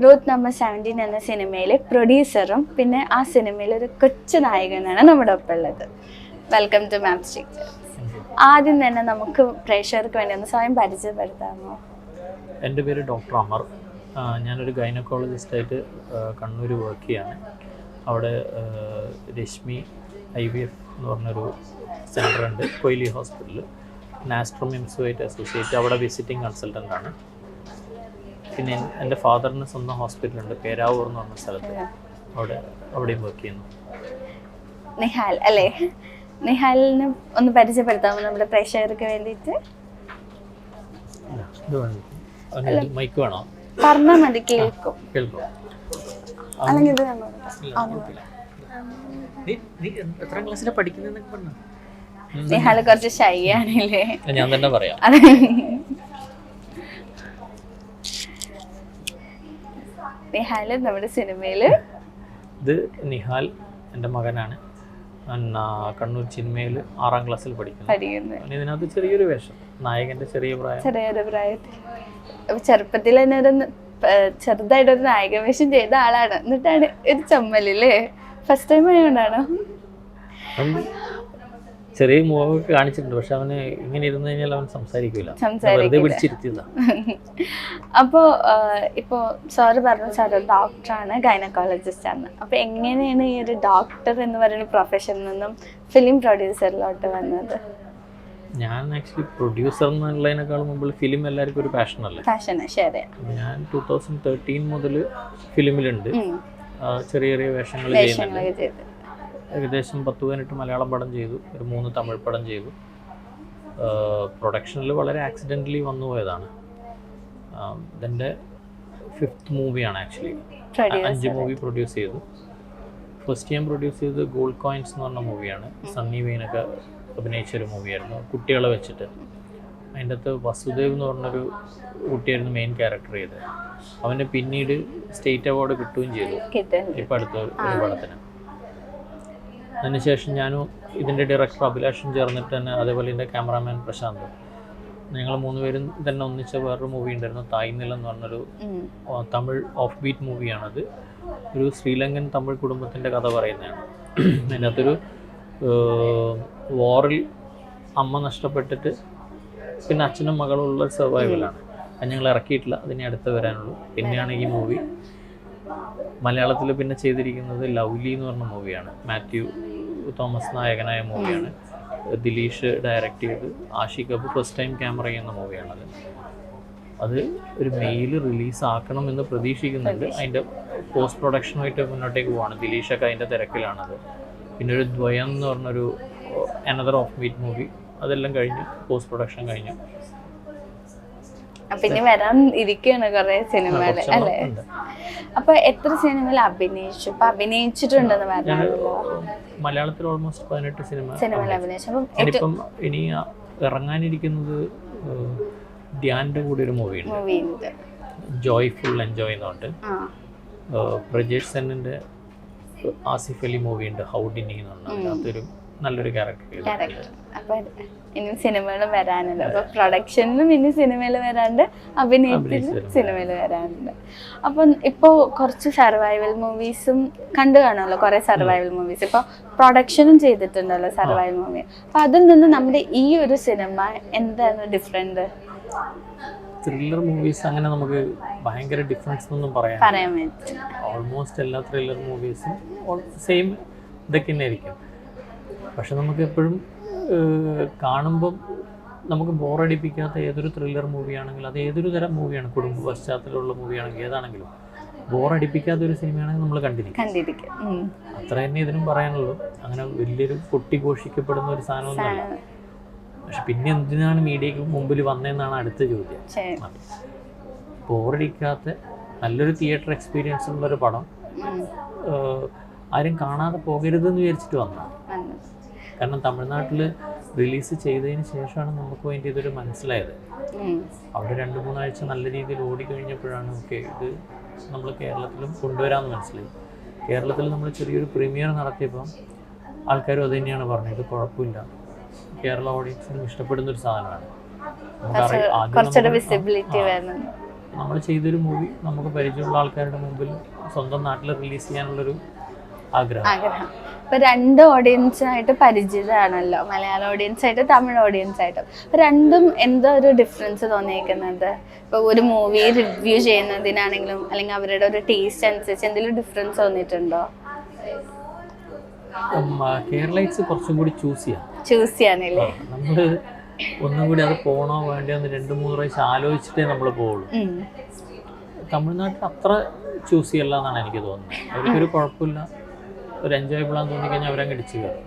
Ruth number 17 എന്ന സിനിമയിലെ പ്രൊഡ്യൂസറും പിന്നെ ആ സിനിമയിലെ ഒരു കൊച്ചു നായകനാണ് നമ്മുടെ ഒപ്പം ഉള്ളത്. Welcome to Mapstick. ആദ്യം തന്നെ നമുക്ക് പ്രേക്ഷകർക്ക് വേണ്ടി ഒന്ന് സ്വയം പരിചയപ്പെടുത്താമോ? എൻ്റെ പേര് ഡോക്ടർ അമർ. ഞാനൊരു ഗൈനക്കോളജിസ്റ്റായിട്ട് കണ്ണൂർ വർക്ക് ചെയ്യാണ്. അവിടെ രശ്മി IVF എന്ന് പറഞ്ഞൊരു സെൻ്ററുണ്ട് കൊയിലി ഹോസ്പിറ്റലിൽ. നാസ്ട്രോമിംസുമായിട്ട് അസോസിയേറ്റ് അവിടെ വിസിറ്റിംഗ് കൺസൾട്ടൻ്റാണ്. പിന്നെ എൻ്റെ ഫാദറിന് സ്വന്തം ഹോസ്പിറ്റലുണ്ട് പേരാവൂർ എന്ന് പറഞ്ഞ സ്ഥലത്ത്, അവിടെയും വർക്ക് ചെയ്യുന്നു. നിഹാൽ അല്ലേ? നിഹാലിനെ ഒന്ന് പരിചയപ്പെടുത്താമോ നമ്മുടെ പ്രേക്ഷകർക്ക് വേണ്ടിയിട്ട്? മൈക്ക് വേണോ? പറഞ്ഞാൽ മതി, കേൾക്കും. അല്ലെങ്കിൽ ഇത് എത്രാം ക്ലാസ്സിലാണ് പഠിക്കുന്നതെന്നൊക്കെ പറഞ്ഞു. നിഹാൽ കുറച്ച് ഷൈ ആണല്ലേ? ഞാൻ തന്നെ പറയാം. നിഹാൽ നമ്മുടെ സിനിമയില്, ഇത് നിഹാൽ എൻ്റെ മകനാണ്. കണ്ണൂർ ചിന്മയിൽ 6ാം ക്ലാസ്സിൽ പഠിക്കുന്നു. ഇതിനകത്ത് ചെറിയൊരു വേഷം, നായകന്റെ ചെറിയൊരു പ്രായത്തിൽ ചെറുപ്പത്തിൽ തന്നെ ഒരു ചെറുതായിട്ടൊരു നായക വേഷം ചെയ്ത ആളാണ്. എന്നിട്ടാണ് ഒരു ചമ്മലല്ലേ? First time ആയതുകൊണ്ടാണോ? ചെറിയ മൂവൊക്കെ കാണിച്ചിട്ടുണ്ട്, പക്ഷെ അവന് ഇങ്ങനെ ഇരുന്ന് കഴിഞ്ഞാൽ അവൻ സംസാരിക്കില്ല. അപ്പോ ഇപ്പോ സാറ് പറഞ്ഞു സാറ് ഡോക്ടറാണ്, ഗൈനക്കോളജിസ്റ്റ് ആണ്. അപ്പൊ എങ്ങനെയാണ് ഈ ഒരു ഡോക്ടർ എന്ന് പറയുന്ന പ്രൊഫഷനിൽ നിന്നും ഫിലിം പ്രൊഡ്യൂസറിലോട്ട് വന്നത്? ഞാൻ ആക്ച്വലി പ്രൊഡ്യൂസർ എന്നുള്ളതിനേക്കാൾ മുമ്പ് ഫിലിം എല്ലാവർക്കും ഒരു പാഷനല്ലേ? ശരി. ഞാൻ 2013 മുതൽ ഫിലിമിലുണ്ട്. ചെറിയ ചെറിയ വേഷങ്ങൾ ചെയ്യുന്നുണ്ട്. ഏകദേശം 10-18 മലയാളം പടം ചെയ്തു, ഒരു 3 തമിഴ് പടം ചെയ്തു. പ്രൊഡക്ഷനിൽ വളരെ ആക്സിഡൻ്റലി വന്നു പോയതാണ്. ഇതെൻ്റെ 5th മൂവിയാണ് ആക്ച്വലി. 5 മൂവി പ്രൊഡ്യൂസ് ചെയ്തു. ഫസ്റ്റ് ഞാൻ പ്രൊഡ്യൂസ് ചെയ്തത് ഗോൾഡ് കോയിൻസ് എന്ന് പറഞ്ഞ മൂവിയാണ്. സണ്ണി വെയിനൊക്കെ അഭിനയിച്ചൊരു മൂവിയായിരുന്നു, കുട്ടികളെ വെച്ചിട്ട്. അതിൻ്റെ അകത്ത് വസുദേവ് എന്ന് പറഞ്ഞൊരു കുട്ടിയായിരുന്നു മെയിൻ ക്യാരക്ടർ ചെയ്തത്. അവന് പിന്നീട് സ്റ്റേറ്റ് അവാർഡ് കിട്ടുകയും ചെയ്തു ഇപ്പം അടുത്ത ഒരു പടത്തിന്. അതിനുശേഷം ഞാനും ഇതിൻ്റെ ഡയറക്ടർ അഭിലാഷും ചേർന്നിട്ട് തന്നെ, അതേപോലെ എൻ്റെ ക്യാമറാമാൻ പ്രശാന്ത്, ഞങ്ങൾ 3 പേരും തന്നെ ഒന്നിച്ച വേറൊരു മൂവി ഉണ്ടായിരുന്നു, തായ്നില എന്ന് പറഞ്ഞൊരു തമിഴ് ഓഫ് ബീറ്റ് മൂവിയാണത്. ഒരു ശ്രീലങ്കൻ തമിഴ് കുടുംബത്തിൻ്റെ കഥ പറയുന്നതാണ്. അതിനകത്തൊരു വാറിൽ അമ്മ നഷ്ടപ്പെട്ടിട്ട് പിന്നെ അച്ഛനും മകളും ഉള്ള സർവൈവലാണ്. അത് ഞങ്ങൾ ഇറക്കിയിട്ടില്ല, അതിനെ അടുത്ത് വരാനുള്ളൂ. പിന്നെയാണ് ഈ മൂവി. മലയാളത്തിൽ പിന്നെ ചെയ്തിരിക്കുന്നത് ലവ്ലി എന്ന് പറഞ്ഞ മൂവിയാണ്. മാത്യു തോമസ് നായകനായ മൂവിയാണ്. ദിലീഷ് ഡയറക്റ്റ് ചെയ്ത് Ashiq Kapoor first time camera ചെയ്യുന്ന മൂവിയാണത്. അത് ഒരു മെയിൽ റിലീസ് ആക്കണമെന്ന് പ്രതീക്ഷിക്കുന്നുണ്ട്. അതിൻ്റെ പോസ്റ്റ് പ്രൊഡക്ഷനുമായിട്ട് മുന്നോട്ടേക്ക് പോവാണ്. ദിലീഷൊക്കെ അതിൻ്റെ തിരക്കിലാണത്. പിന്നെ ഒരു ദ്വയം എന്ന് പറഞ്ഞൊരു അനദർ ഓഫ് ബീറ്റ് മൂവി, അതെല്ലാം കഴിഞ്ഞു, പോസ്റ്റ് പ്രൊഡക്ഷൻ കഴിഞ്ഞു. പിന്നെ വരാൻ ഇരിക്കുകയാണ് കുറെ സിനിമകള് അല്ലേ? അപ്പൊ എത്ര സിനിമയിൽ അഭിനയിച്ചു? ഇപ്പൊ അഭിനയിച്ചിട്ടുണ്ടെന്ന് പറഞ്ഞല്ലോ. മലയാളത്തിൽ ഓൾമോസ്റ്റ് 18 സിനിമയിൽ അഭിനയിച്ചു. ഇനിയിപ്പം ഇനി ഇറങ്ങാനിരിക്കുന്നത് ധ്യാൻ്റെ കൂടെ ഒരു മൂവിയുണ്ട്, ജോയ്ഫുൾ എൻജോയ് എന്ന് പറഞ്ഞിട്ട്. പ്രജേഷ് സെന്നിൻ്റെ ആസിഫ് അലി മൂവിയുണ്ട്, ഹൗഡിനി എന്ന് പറഞ്ഞാൽ. അതൊരു നല്ലൊരു ക്യാരക്ടർ. അപ്പൊ ഇനി സിനിമകളും വരാനുണ്ട്. അപ്പൊ പ്രൊഡക്ഷനിലും ഇനി സിനിമയിൽ വരാണ്ട്, അഭിനയത്തിലും സിനിമയിൽ വരാനുണ്ട്. അപ്പൊ ഇപ്പോ കുറച്ച് സർവൈവൽ മൂവീസും കണ്ടു കാണുമല്ലോ, കുറെ സർവൈവൽ മൂവീസ്. ഇപ്പൊ പ്രൊഡക്ഷനും ചെയ്തിട്ടുണ്ടല്ലോ സർവൈവൽ മൂവി. അപ്പൊ അതിൽ നിന്ന് നമ്മുടെ ഈ ഒരു സിനിമ എന്താണ് ഡിഫറെന്റ്? ത്രില്ലർ മൂവീസ് അങ്ങനെ നമുക്ക് ഭയങ്കര ഡിഫറൻസ് ഒന്നും പറയാൻ പറ്റില്ല. ഓൾമോസ്റ്റ് എല്ലാ ത്രില്ലർ മൂവീസും സെയിം ഇതൊക്കെ തന്നെ ആയിരിക്കും. പക്ഷെ നമുക്ക് എപ്പോഴും കാണുമ്പം നമുക്ക് ബോറടിപ്പിക്കാത്ത ഏതൊരു ത്രില്ലർ മൂവിയാണെങ്കിൽ, അത് ഏതൊരു തരം മൂവിയാണ്, കുടുംബ പശ്ചാത്തലമുള്ള മൂവിയാണെങ്കിൽ, ഏതാണെങ്കിലും ബോറടിപ്പിക്കാത്ത ഒരു സിനിമയാണെങ്കിൽ നമ്മൾ കണ്ടിരിക്കും. അത്ര തന്നെ ഇതിനും പറയാനുള്ളൂ. അങ്ങനെ വലിയൊരു പൊട്ടിഘോഷിക്കപ്പെടുന്ന ഒരു സാധനമൊന്നുമല്ല. പക്ഷെ പിന്നെ എന്തിനാണ് മീഡിയക്ക് മുമ്പിൽ വന്നതെന്നാണ് അടുത്ത ചോദ്യം. ബോറടിക്കാത്ത നല്ലൊരു തിയേറ്റർ എക്സ്പീരിയൻസ് ഉള്ളൊരു പടം ആരും കാണാതെ പോകരുതെന്ന് വിചാരിച്ചിട്ട് വന്നതാണ്. കാരണം തമിഴ്നാട്ടിൽ റിലീസ് ചെയ്തതിന് ശേഷമാണ് നമുക്ക് വേണ്ടി ഇതൊരു മനസ്സിലായത്. അവിടെ 2-3 ആഴ്ച നല്ല രീതിയിൽ ഓടിക്കഴിഞ്ഞപ്പോഴാണ് ഓക്കെ ഇത് നമ്മൾ കേരളത്തിലും കൊണ്ടുവരാമെന്ന് മനസ്സിലായി. കേരളത്തിൽ നമ്മൾ ചെറിയൊരു പ്രീമിയർ നടത്തിയപ്പം ആൾക്കാരും അത് തന്നെയാണ് പറഞ്ഞത്, ഇത് കുഴപ്പമില്ല, കേരള ഓഡിയൻസിനും ഇഷ്ടപ്പെടുന്ന ഒരു സാധനമാണ്. നമ്മൾ ചെയ്തൊരു മൂവി നമുക്ക് പരിചയമുള്ള ആൾക്കാരുടെ മുമ്പിൽ സ്വന്തം നാട്ടിൽ റിലീസ് ചെയ്യാനുള്ളൊരു ആഗ്രഹം. ഇപ്പൊ രണ്ട് ഓഡിയൻസായിട്ട് പരിചിതമാണല്ലോ, മലയാളം ഓഡിയൻസ് ആയിട്ട് തമിഴ് ഓഡിയൻസ് ആയിട്ടും. അപ്പൊ രണ്ടും എന്തോ ഒരു ഡിഫറൻസ് തോന്നിയേക്കുന്നത്? ഇപ്പൊ ഒരു മൂവി റിവ്യൂ ചെയ്യുന്നതിനാണെങ്കിലും അല്ലെങ്കിൽ അവരുടെ ഒരു ടേസ്റ്റ് അനുസരിച്ച് എന്തെങ്കിലും ഡിഫറൻസ് തോന്നിയിട്ടുണ്ടോ? കേരളൈറ്റ്സ് കുറച്ചും കൂടി ചൂസ് ചെയ്യാനല്ലേ? നമ്മൾ ഒന്നും കൂടി അത് പോകണോ വേണ്ടയോ എന്ന് 2-3 പ്രാവശ്യം ആലോചിച്ചിട്ടേ നമ്മൾ പോവുള്ളൂ. തമിഴ്നാട്ടിൽ അത്ര ചൂസ് ചെയ്യല്ല എന്നാണ് എനിക്ക് തോന്നുന്നത്. അവർക്കൊരു കുഴപ്പമില്ല, ഒരു എൻജോയബിൾ ആണെന്ന് തോന്നിക്കഴിഞ്ഞാൽ അവരങ്ങ് ഇടിച്ചു കയറും.